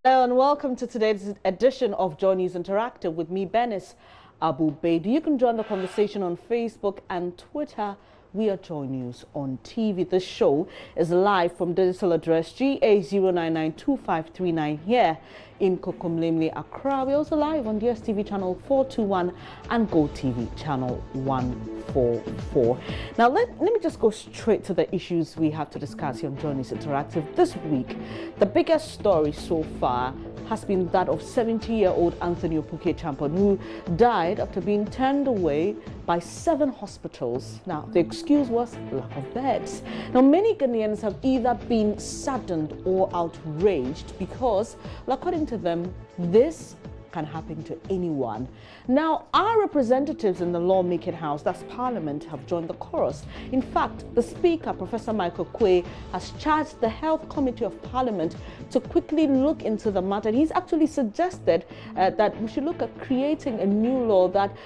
Hello and welcome to today's edition of Joy News Interactive with me, Benis Abu Baid. You can join the conversation on Facebook and Twitter. We are Joy News on TV. This show is live from digital address GA0992539 here in Kokomlemle, Accra. We're also live on DSTV channel 421 and GoTV channel 144. Now, let me just go straight to the issues we have to discuss here on Joy News Interactive. This week, the biggest story so far has been that of 70-year-old Anthony Opuke Champon, who died after being turned away by 7 hospitals. Now, the excuse was lack of beds. Now, many Ghanaians have either been saddened or outraged because, well, according to them, this can happen to anyone. Now, our representatives in the lawmaking house, that's Parliament, have joined the chorus. In fact, the Speaker, Professor Michael Quay, has charged the Health Committee of Parliament to quickly look into the matter. And he's actually suggested that we should look at creating a new law that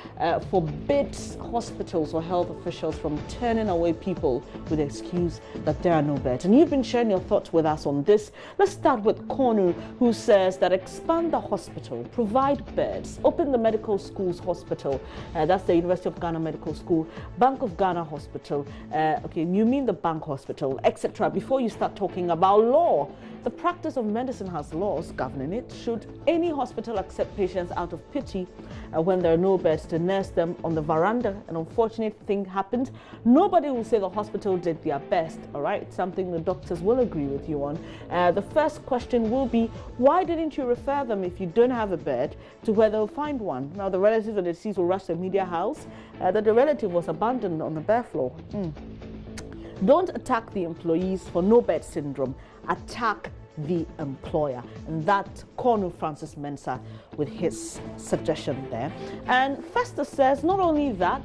forbids hospitals or health officials from turning away people with the excuse that there are no beds. And you've been sharing your thoughts with us on this. Let's start with Konu, who says that expand the hospital, provide beds, open the medical schools hospital, that's the University of Ghana Medical School, Bank of Ghana Hospital, okay, you mean the bank hospital, etc. Before you start talking about law. The practice of medicine has laws governing it. Should any hospital accept patients out of pity when there are no beds to nurse them on the veranda, an unfortunate thing happened, nobody will say the hospital did their best, all right? It's something the doctors will agree with you on. The first question will be, why didn't you refer them, if you don't have a bed, to where they'll find one? Now, the relatives of the deceased will rush to the media house that the relative was abandoned on the bare floor. Don't attack the employees for no bed syndrome. Attack the employer. And that Konu Francis Mensah with his suggestion there. And Festus says not only that,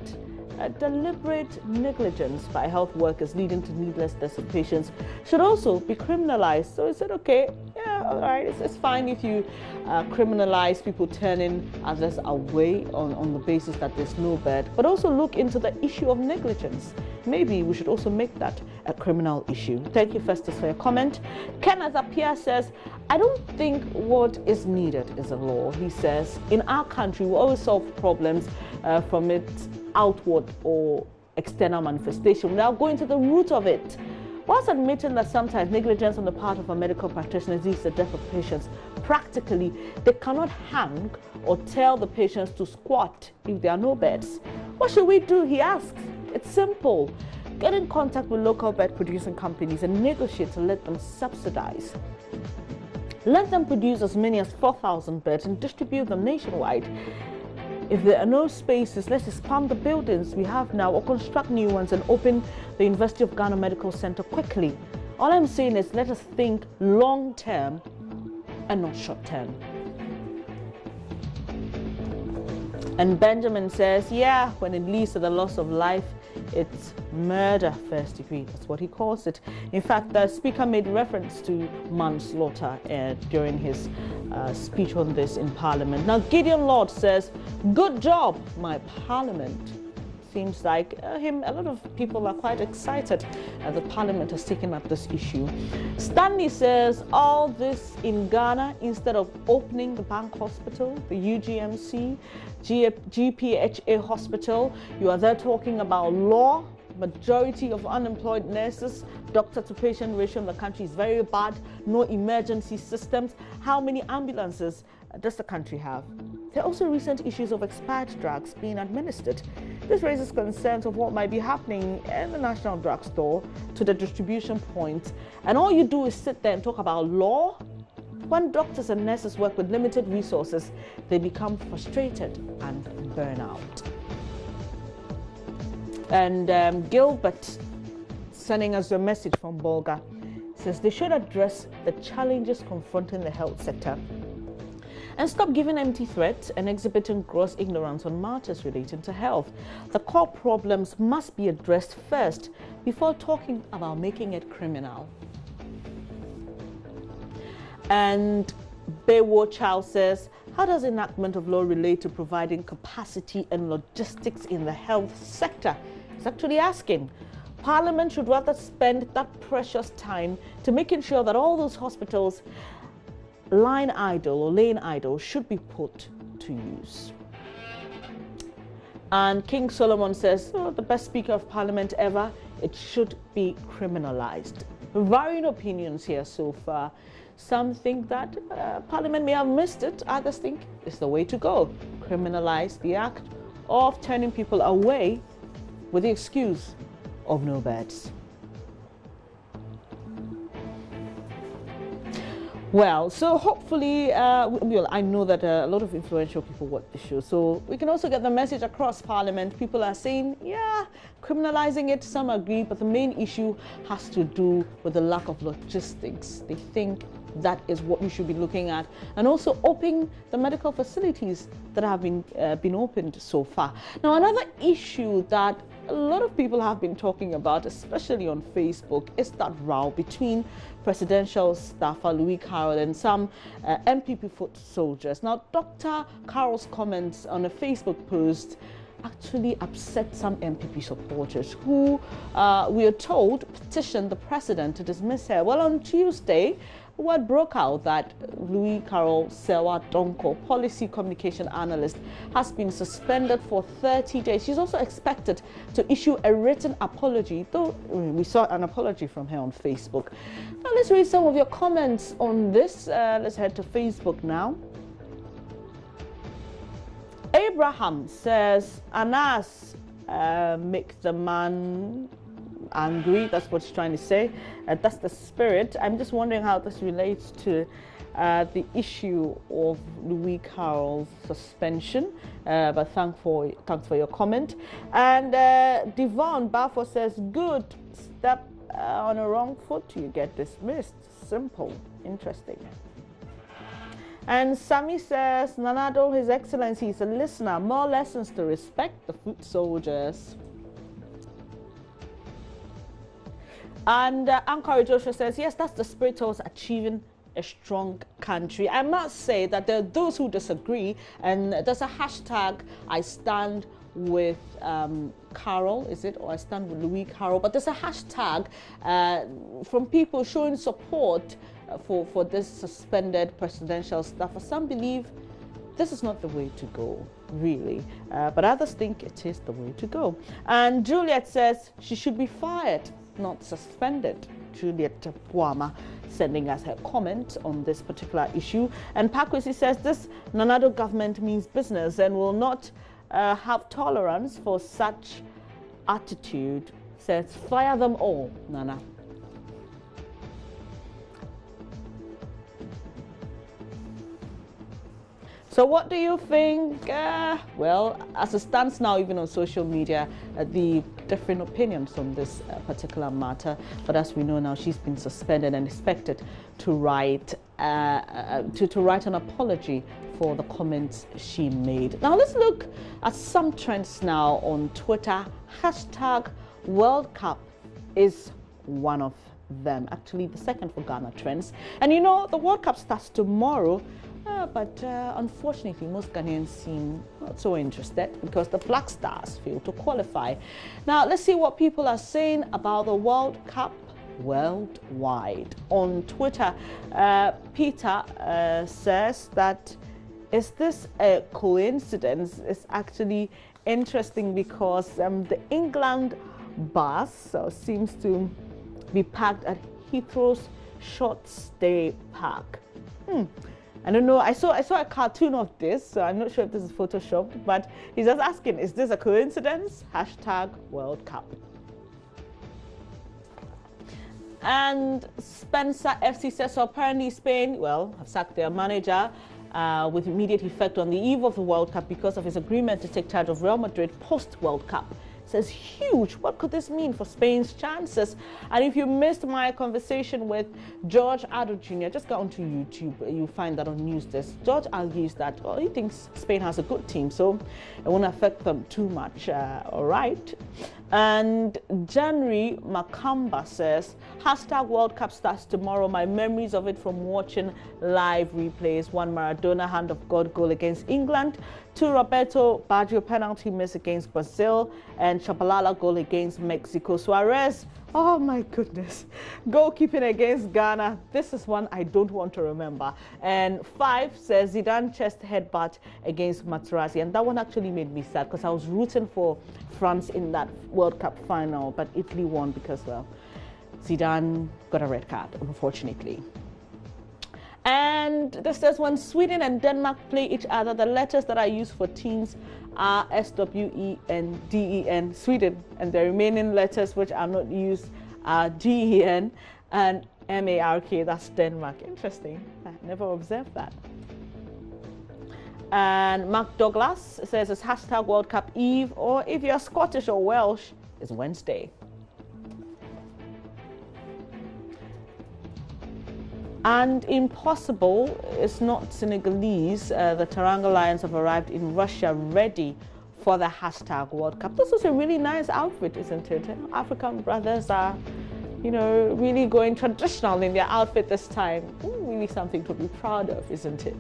deliberate negligence by health workers leading to needless deaths of patients should also be criminalized. So he said, okay, yeah, all right, it's fine if you criminalize people turning others away on the basis that there's no bed, but also look into the issue of negligence. Maybe we should also make that a criminal issue. Thank you, Festus, for your comment. Kenneth Appiah says, I don't think what is needed is a law. He says, in our country, we always solve problems from its outward or external manifestation without going to the root of it. Whilst admitting that sometimes negligence on the part of a medical practitioner leads to the death of patients, practically they cannot hang or tell the patients to squat if there are no beds. What should we do, he asks? It's simple. Get in contact with local bed producing companies and negotiate to let them subsidize. Let them produce as many as 4,000 beds and distribute them nationwide. If there are no spaces, let's expand the buildings we have now or construct new ones and open the University of Ghana Medical Center quickly. All I'm saying is let us think long term and not short term. And Benjamin says, yeah, when it leads to the loss of life, it's murder first degree. That's what he calls it. In fact, the speaker made reference to manslaughter during his speech on this in Parliament. Now, Gideon Lord says, good job, my Parliament. Seems like a lot of people are quite excited the Parliament has taken up this issue. Stanley says, all this in Ghana, instead of opening the bank hospital, the UGMC, GPHA hospital, you are there talking about law. Majority of unemployed nurses, doctor to patient ratio in the country is very bad. No emergency systems. How many ambulances does the country have? There are also recent issues of expired drugs being administered. This raises concerns of what might be happening in the National Drugstore to the distribution point. And all you do is sit there and talk about law. When doctors and nurses work with limited resources, they become frustrated and burn out. And Gilbert, sending us a message from Bolga, says they should address the challenges confronting the health sector and stop giving empty threats and exhibiting gross ignorance on matters relating to health. The core problems must be addressed first before talking about making it criminal. And Baywo Chow says, how does enactment of law relate to providing capacity and logistics in the health sector? He's actually asking. Parliament should rather spend that precious time to making sure that all those hospitals line idle or lane idle should be put to use. And King Solomon says, oh, the best Speaker of Parliament ever, it should be criminalized. Varying opinions here so far. Some think that Parliament may have missed it. Others think it's the way to go. Criminalize the act of turning people away with the excuse of no beds. Well, so hopefully, well, I know that a lot of influential people watch the show, so we can also get the message across Parliament. People are saying, yeah, criminalizing it, some agree, but the main issue has to do with the lack of logistics. They think that is what we should be looking at, and also opening the medical facilities that have been opened so far. Now, another issue that a lot of people have been talking about, especially on Facebook, is that row between presidential staffer Louis Carroll and some MPP foot soldiers. Now, Dr. Carroll's comments on a Facebook post actually upset some MPP supporters who, we are told, petitioned the president to dismiss her. Well, on Tuesday, word broke out that Louis Carroll Sewa Donko, policy communication analyst, has been suspended for 30 days. She's also expected to issue a written apology, though we saw an apology from her on Facebook. Now, let's read some of your comments on this. Let's head to Facebook now. Abraham says, Anas make the man angry. That's what she's trying to say. That's the spirit. I'm just wondering how this relates to the issue of Louis Carroll's suspension. But thanks for your comment. And Devon Balfour says, good step on a wrong foot, you get dismissed. Simple. Interesting. And Sami says, Nanado, His Excellency is a listener. More lessons to respect the foot soldiers. And Ankara Joshua says, yes, that's the spirit towards achieving a strong country. I must say that there are those who disagree, and there's a hashtag, I stand with Carroll, is it? Or I stand with Louis Carroll. But there's a hashtag from people showing support for this suspended presidential staffer. Some believe this is not the way to go, really. But others think it is the way to go. And Juliet says she should be fired, not suspended. Juliet Puama sending us her comment on this particular issue. And Pakwesi says this Nanado government means business and will not have tolerance for such attitude. Says fire them all, Nana. So what do you think? Well, as it stands now, even on social media, the different opinions on this particular matter. But as we know now, she's been suspended and expected to write to write an apology for the comments she made. Now let's look at some trends now on Twitter. Hashtag World Cup is one of them. Actually, the second for Ghana trends. And you know, the World Cup starts tomorrow. But unfortunately, most Ghanaians seem not so interested because the Black Stars failed to qualify. Now, let's see what people are saying about the World Cup worldwide. On Twitter, Peter says that, is this a coincidence? It's actually interesting because the England bus seems to be parked at Heathrow's short stay park. I don't know. I saw a cartoon of this, so I'm not sure if this is photoshopped, but he's just asking, is this a coincidence? Hashtag World Cup. And Spencer FC says, so apparently Spain, well, have sacked their manager with immediate effect on the eve of the World Cup because of his agreement to take charge of Real Madrid post-World Cup. Says huge. What could this mean for Spain's chances? And if you missed my conversation with George Addo Jr., just go onto YouTube. You'll find that on Newsdesk. George argues that he thinks Spain has a good team, so it won't affect them too much. All right. And January Makamba says, hashtag World Cup starts tomorrow. My memories of it from watching live replays. One Maradona hand of God goal against England, two Roberto Baggio penalty miss against Brazil, and Chabalala goal against Mexico. Suarez Oh my goodness. Goalkeeping against Ghana. This is one I don't want to remember. And 5 says Zidane chest headbutt against Materazzi. And that one actually made me sad because I was rooting for France in that World Cup final. But Italy won because, well, Zidane got a red card, unfortunately. And this says when Sweden and Denmark play each other, the letters that are used for teams are SWE and DEN, Sweden, and the remaining letters which are not used are GEN and MARK, that's Denmark. Interesting. I never observed that. And Mark Douglas says it's hashtag World Cup Eve, or if you're Scottish or Welsh, it's Wednesday. And impossible is not Senegalese. The Teranga Lions have arrived in Russia ready for the hashtag World Cup. This is a really nice outfit, isn't it? African brothers are, you know, really going traditional in their outfit this time. Really something to be proud of, isn't it?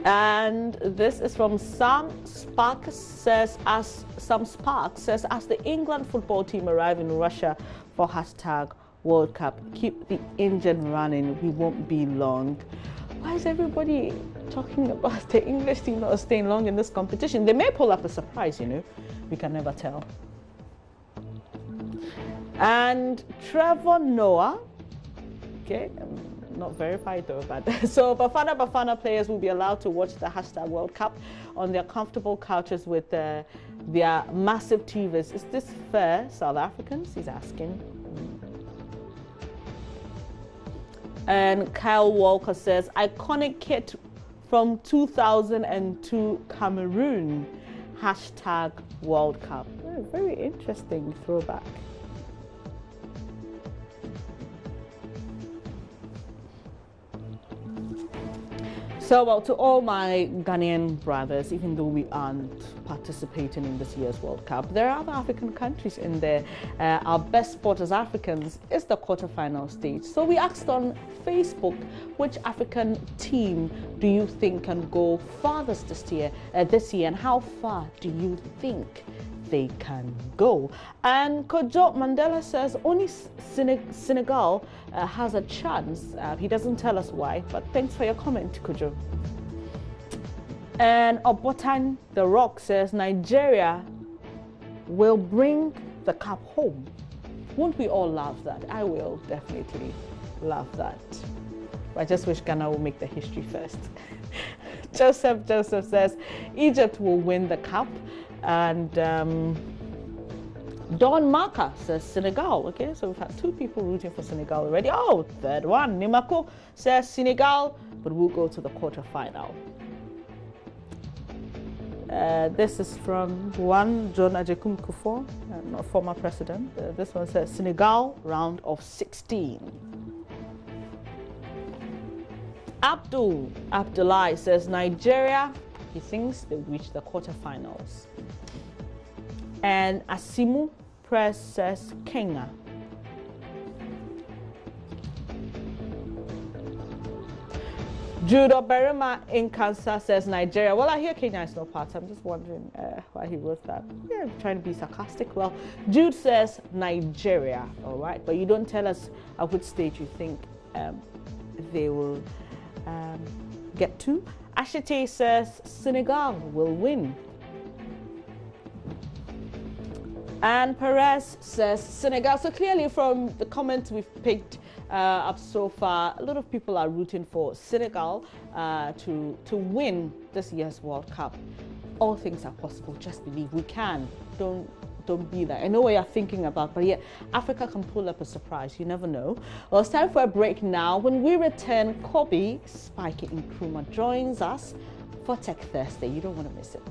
And this is from Sam Sparks says, as the England football team arrive in Russia for hashtag World Cup, keep the engine running, we won't be long. Why is everybody talking about the English team not staying long in this competition? They may pull up a surprise, you know, we can never tell. And Trevor Noah, okay, not verified though, but so Bafana players will be allowed to watch the hashtag World Cup on their comfortable couches with their massive TVs. Is this fair, South Africans? He's asking. And Kyle Walker says, iconic kit from 2002 Cameroon, hashtag World Cup. Oh, very interesting throwback. So, well, to all my Ghanaian brothers, even though we aren't participating in this year's World Cup, there are other African countries in there. Our best sport as Africans is the quarterfinal stage. So we asked on Facebook, which African team do you think can go farthest this year, and how far do you think they can go? And Kojo Mandela says only Senegal has a chance. He doesn't tell us why, but thanks for your comment, Kojo. And Obotan The Rock says Nigeria will bring the cup home. Won't we all love that? I will definitely love that. I just wish Ghana will make the history first. Joseph says Egypt will win the cup. And Don Marker says Senegal. Okay, so we've had 2 people rooting for Senegal already. Oh, third one. Nimako says Senegal, but we'll go to the quarterfinal. This is from one John Ajekum Kufuor, not former president. This one says Senegal, round of 16. Abdullah says Nigeria. He thinks they'll reach the quarterfinals. And Asimu Press says Kenya. Judo Berima in Kansas says Nigeria. Well, I hear Kenya is not part. I'm just wondering why he wrote that. Yeah, I'm trying to be sarcastic. Well, Jude says Nigeria, all right? But you don't tell us at which stage you think they will get to. Ashite says Senegal will win. And Perez says Senegal. So clearly from the comments we've picked up so far, a lot of people are rooting for Senegal to win this year's World Cup. All things are possible. Just believe we can. Don't be there. I know what you're thinking about, but yeah, Africa can pull up a surprise. You never know. Well, it's time for a break now. When we return, Kobe Spikey Nkrumah joins us for Tech Thursday. You don't want to miss it.